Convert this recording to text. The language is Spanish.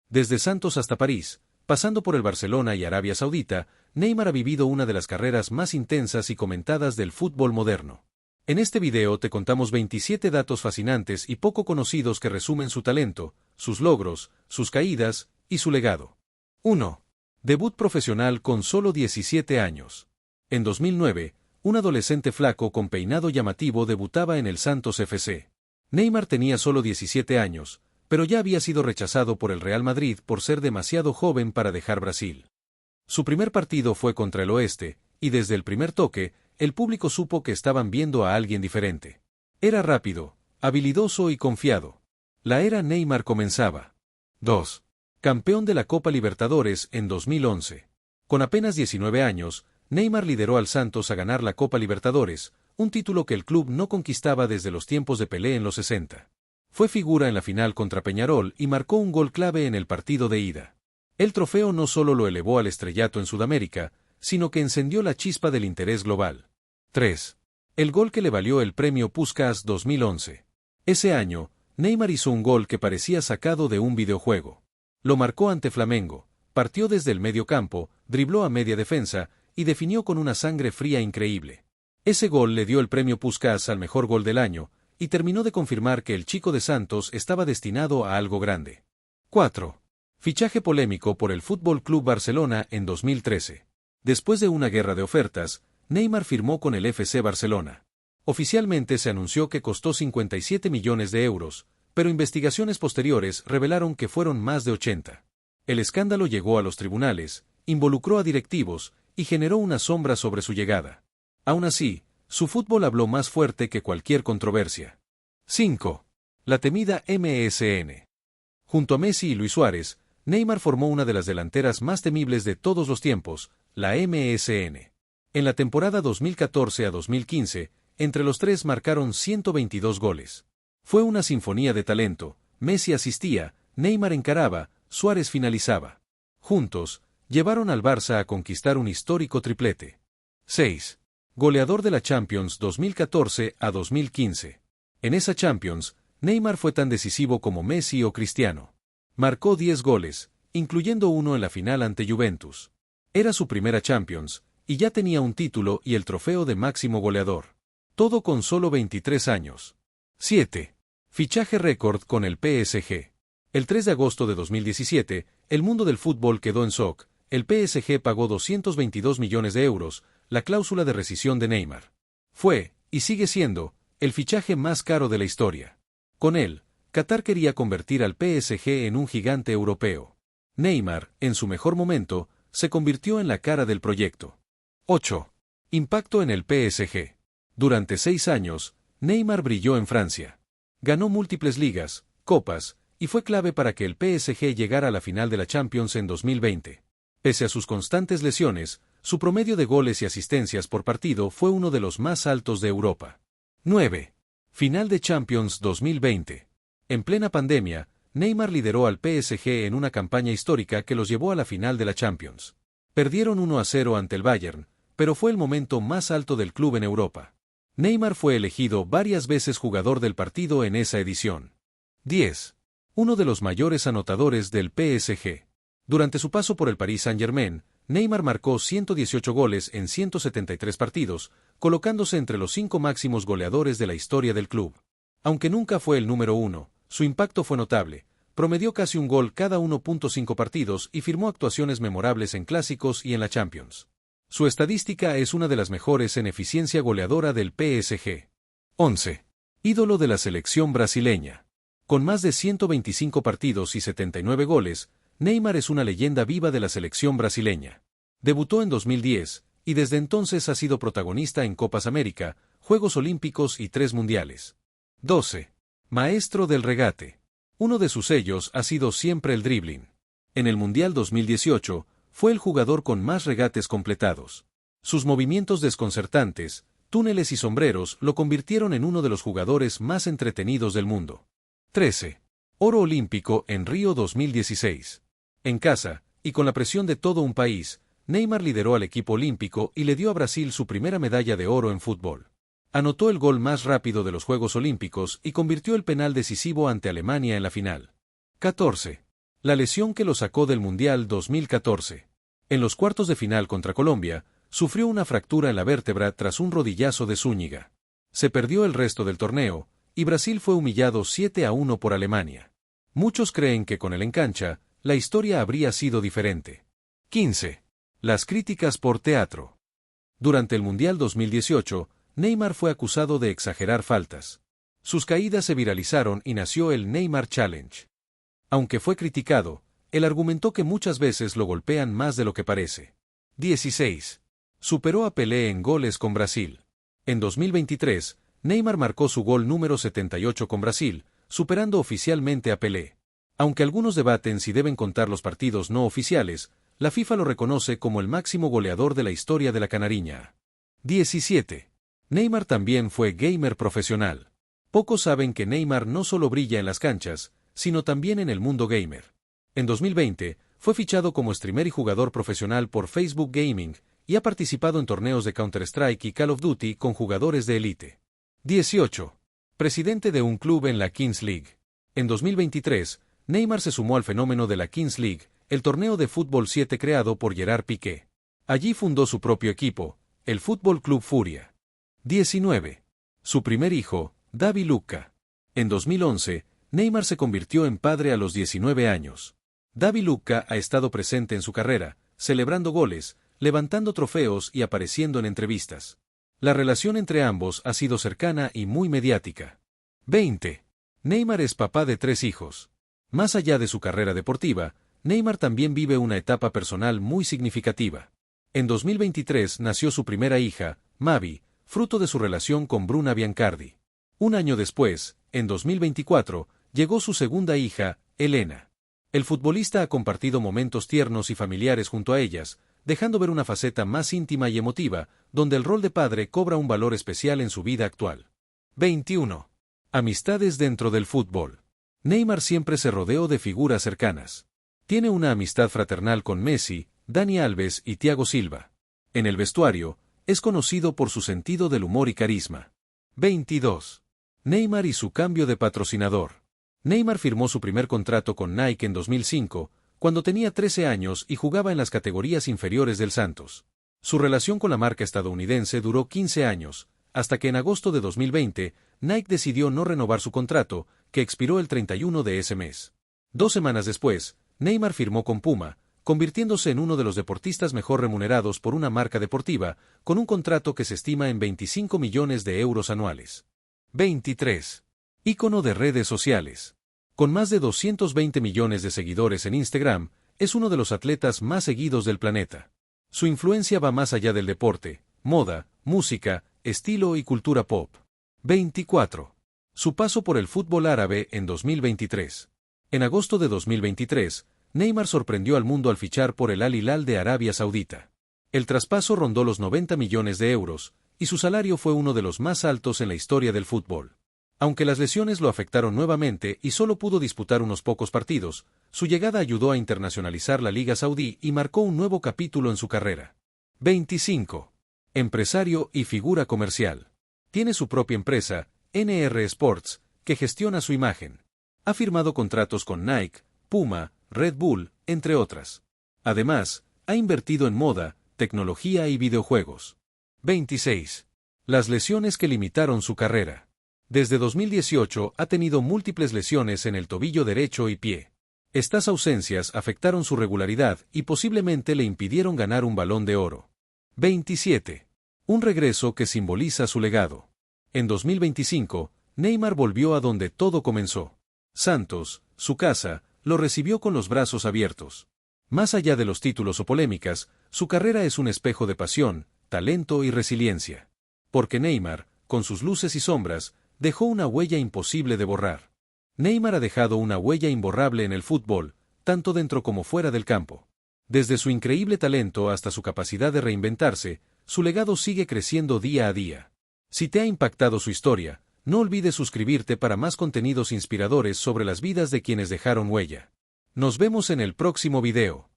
Desde Santos hasta París, pasando por el Barcelona y Arabia Saudita, Neymar ha vivido una de las carreras más intensas y comentadas del fútbol moderno. En este video te contamos 27 datos fascinantes y poco conocidos que resumen su talento, sus logros, sus caídas y su legado. 1. Debut profesional con solo 17 años. En 2009, un adolescente flaco con peinado llamativo debutaba en el Santos FC. Neymar tenía solo 17 años, pero ya había sido rechazado por el Real Madrid por ser demasiado joven para dejar Brasil. Su primer partido fue contra el Oeste, y desde el primer toque, el público supo que estaban viendo a alguien diferente. Era rápido, habilidoso y confiado. La era Neymar comenzaba. 2. Campeón de la Copa Libertadores en 2011. Con apenas 19 años, Neymar lideró al Santos a ganar la Copa Libertadores, un título que el club no conquistaba desde los tiempos de Pelé en los 60. Fue figura en la final contra Peñarol y marcó un gol clave en el partido de ida. El trofeo no solo lo elevó al estrellato en Sudamérica, sino que encendió la chispa del interés global. 3. El gol que le valió el premio Puskás 2011. Ese año, Neymar hizo un gol que parecía sacado de un videojuego. Lo marcó ante Flamengo, partió desde el medio campo, dribló a media defensa y definió con una sangre fría increíble. Ese gol le dio el premio Puskás al mejor gol del año y terminó de confirmar que el chico de Santos estaba destinado a algo grande. 4. Fichaje polémico por el Fútbol Club Barcelona en 2013. Después de una guerra de ofertas, Neymar firmó con el FC Barcelona. Oficialmente se anunció que costó 57 millones de euros, pero investigaciones posteriores revelaron que fueron más de 80. El escándalo llegó a los tribunales, involucró a directivos y generó una sombra sobre su llegada. Aún así, su fútbol habló más fuerte que cualquier controversia. 5. La temida MSN. Junto a Messi y Luis Suárez, Neymar formó una de las delanteras más temibles de todos los tiempos, la MSN. En la temporada 2014 a 2015, entre los tres marcaron 122 goles. Fue una sinfonía de talento, Messi asistía, Neymar encaraba, Suárez finalizaba. Juntos, llevaron al Barça a conquistar un histórico triplete. 6. Goleador de la Champions 2014 a 2015. En esa Champions, Neymar fue tan decisivo como Messi o Cristiano. Marcó 10 goles, incluyendo uno en la final ante Juventus. Era su primera Champions, y ya tenía un título y el trofeo de máximo goleador. Todo con solo 23 años. 7. Fichaje récord con el PSG. El 3 de agosto de 2017, el mundo del fútbol quedó en shock. El PSG pagó 222 millones de euros, la cláusula de rescisión de Neymar. Fue, y sigue siendo, el fichaje más caro de la historia. Con él, Qatar quería convertir al PSG en un gigante europeo. Neymar, en su mejor momento, se convirtió en la cara del proyecto. 8. Impacto en el PSG. Durante 6 años, Neymar brilló en Francia. Ganó múltiples ligas, copas, y fue clave para que el PSG llegara a la final de la Champions en 2020. Pese a sus constantes lesiones, su promedio de goles y asistencias por partido fue uno de los más altos de Europa. 9. Final de Champions 2020. En plena pandemia, Neymar lideró al PSG en una campaña histórica que los llevó a la final de la Champions. Perdieron 1-0 ante el Bayern, pero fue el momento más alto del club en Europa. Neymar fue elegido varias veces jugador del partido en esa edición. 10. Uno de los mayores anotadores del PSG. Durante su paso por el Paris Saint-Germain, Neymar marcó 118 goles en 173 partidos, colocándose entre los 5 máximos goleadores de la historia del club. Aunque nunca fue el número 1, su impacto fue notable, promedió casi un gol cada 1.5 partidos y firmó actuaciones memorables en clásicos y en la Champions. Su estadística es una de las mejores en eficiencia goleadora del PSG. 11. Ídolo de la selección brasileña. Con más de 125 partidos y 79 goles, Neymar es una leyenda viva de la selección brasileña. Debutó en 2010, y desde entonces ha sido protagonista en Copas América, Juegos Olímpicos y 3 mundiales. 12. Maestro del regate. Uno de sus sellos ha sido siempre el dribbling. En el Mundial 2018, fue el jugador con más regates completados. Sus movimientos desconcertantes, túneles y sombreros lo convirtieron en uno de los jugadores más entretenidos del mundo. 13. Oro olímpico en Río 2016. En casa, y con la presión de todo un país, Neymar lideró al equipo olímpico y le dio a Brasil su primera medalla de oro en fútbol. Anotó el gol más rápido de los Juegos Olímpicos y convirtió el penal decisivo ante Alemania en la final. 14. la lesión que lo sacó del Mundial 2014. En los cuartos de final contra Colombia, sufrió una fractura en la vértebra tras un rodillazo de Zúñiga. Se perdió el resto del torneo, y Brasil fue humillado 7-1 por Alemania. Muchos creen que con él en cancha, la historia habría sido diferente. 15. Las críticas por teatro. Durante el Mundial 2018, Neymar fue acusado de exagerar faltas. Sus caídas se viralizaron y nació el Neymar Challenge. Aunque fue criticado, él argumentó que muchas veces lo golpean más de lo que parece. 16. Superó a Pelé en goles con Brasil. En 2023, Neymar marcó su gol número 78 con Brasil, superando oficialmente a Pelé. Aunque algunos debaten si deben contar los partidos no oficiales, la FIFA lo reconoce como el máximo goleador de la historia de la canariña. 17. Neymar también fue gamer profesional. Pocos saben que Neymar no solo brilla en las canchas, sino también en el mundo gamer. En 2020, fue fichado como streamer y jugador profesional por Facebook Gaming, y ha participado en torneos de Counter-Strike y Call of Duty con jugadores de élite. 18. Presidente de un club en la Kings League. En 2023, Neymar se sumó al fenómeno de la Kings League, el torneo de fútbol 7 creado por Gerard Piqué. Allí fundó su propio equipo, el Fútbol Club Furia. 19. Su primer hijo, David Luca. En 2011, Neymar se convirtió en padre a los 19 años. David Luca ha estado presente en su carrera, celebrando goles, levantando trofeos y apareciendo en entrevistas. La relación entre ambos ha sido cercana y muy mediática. 20. Neymar es papá de 3 hijos. Más allá de su carrera deportiva, Neymar también vive una etapa personal muy significativa. En 2023 nació su primera hija, Mavi, fruto de su relación con Bruna Biancardi. Un año después, en 2024, llegó su segunda hija, Elena. El futbolista ha compartido momentos tiernos y familiares junto a ellas, dejando ver una faceta más íntima y emotiva, donde el rol de padre cobra un valor especial en su vida actual. 21. Amistades dentro del fútbol. Neymar siempre se rodeó de figuras cercanas. Tiene una amistad fraternal con Messi, Dani Alves y Thiago Silva. En el vestuario, es conocido por su sentido del humor y carisma. 22. Neymar y su cambio de patrocinador. Neymar firmó su primer contrato con Nike en 2005, cuando tenía 13 años y jugaba en las categorías inferiores del Santos. Su relación con la marca estadounidense duró 15 años, hasta que en agosto de 2020, Nike decidió no renovar su contrato, que expiró el 31 de ese mes. 2 semanas después, Neymar firmó con Puma, convirtiéndose en uno de los deportistas mejor remunerados por una marca deportiva, con un contrato que se estima en 25 millones de euros anuales. 23. Ícono de redes sociales. Con más de 220 millones de seguidores en Instagram, es uno de los atletas más seguidos del planeta. Su influencia va más allá del deporte, moda, música, estilo y cultura pop. 24. Su paso por el fútbol árabe en 2023. En agosto de 2023, Neymar sorprendió al mundo al fichar por el Al Hilal de Arabia Saudita. El traspaso rondó los 90 millones de euros, y su salario fue uno de los más altos en la historia del fútbol. Aunque las lesiones lo afectaron nuevamente y solo pudo disputar unos pocos partidos, su llegada ayudó a internacionalizar la Liga Saudí y marcó un nuevo capítulo en su carrera. 25. Empresario y figura comercial. Tiene su propia empresa, NR Sports, que gestiona su imagen. Ha firmado contratos con Nike, Puma, Red Bull, entre otras. Además, ha invertido en moda, tecnología y videojuegos. 26. Las lesiones que limitaron su carrera. Desde 2018 ha tenido múltiples lesiones en el tobillo derecho y pie. Estas ausencias afectaron su regularidad y posiblemente le impidieron ganar un Balón de Oro. 27. Un regreso que simboliza su legado. En 2025, Neymar volvió a donde todo comenzó. Santos, su casa, lo recibió con los brazos abiertos. Más allá de los títulos o polémicas, su carrera es un espejo de pasión, talento y resiliencia. Porque Neymar, con sus luces y sombras, dejó una huella imposible de borrar. Neymar ha dejado una huella imborrable en el fútbol, tanto dentro como fuera del campo. Desde su increíble talento hasta su capacidad de reinventarse, su legado sigue creciendo día a día. Si te ha impactado su historia, no olvides suscribirte para más contenidos inspiradores sobre las vidas de quienes dejaron huella. Nos vemos en el próximo video.